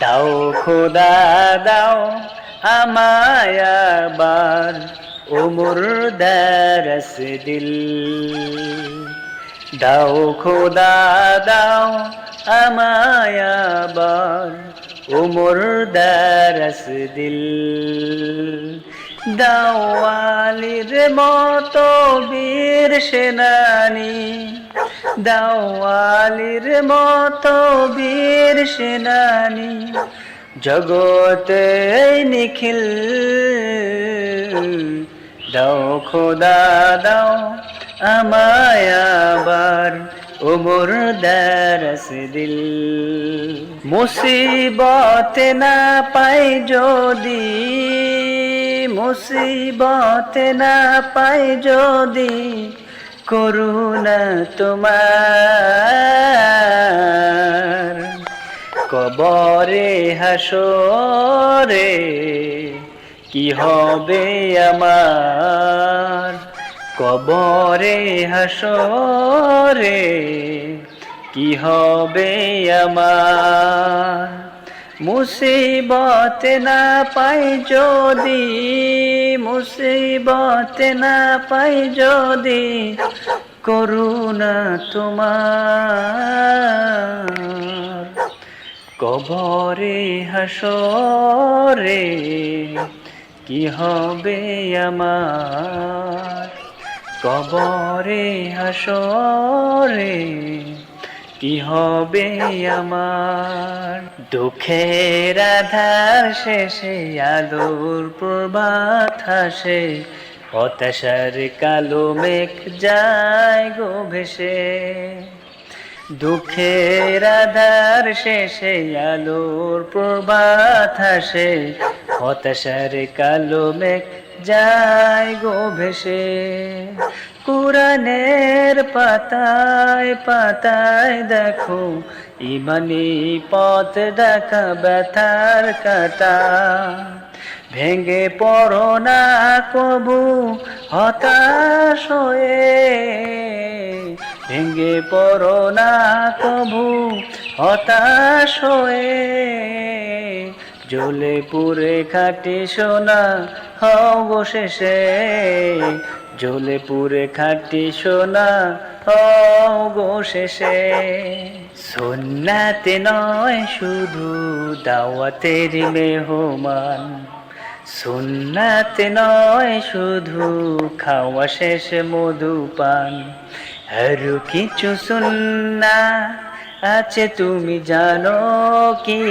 দাও খোদা দাও আমায় আবার ও মুর্দারস দিল। দাও খোদা দাও আমায় আবার ও মুর্দারস দিল। দাও আলীর মতো বীর সেনানী, দাও আলীর মতো বীর সেনানী, জগতে নিখিল। দাও খোদা দাও আমায় আবার ও মুর্দারস দিল। মুসিবত না পাই যদি, মুসিবত না পাই যদি, করুণা তোমার। কবরে হাসরে কি হবে আমার, কবরে হাসরে কি হবে আমার। মুসিবত না পাই যদি, মুসিবত না পাই যদি, করুণা তোমার। কবরে হাসরে কি হবে আমার, কবরে হাসরে কি হবে আমার। দুঃখের আধার শেষে আলোর প্রভাত হাসে, হতাশার কালো মেঘ যায় গো ভেসে। দুঃখের আধার শেষে আলোর প্রভাত হাসে, হতাশার কালো মেঘ যায় গো ভেসে। কুরআনের পাতায় পাতায় দেখো ইমানি পথ দেখা ব্যথার কাটা। ভেঙে পড়ো না কবু হতাশ হয়ে, ভেঙে পড়ো না কবু হতাশ হয়ে। জ্বলে পুড়ে খাঁটি সোনা হও গো শেষে, জ্বলে পুড়ে খাঁটি সোনা হও গো শেষে। সুন্নাতে নয় শুধু দাওয়াতের মেহমান, সুন্নাতে নয় শুধু খাওয়া শেষে মধুপান। আরো কিছু সুন্নাহ আছে তুমি জানো কি?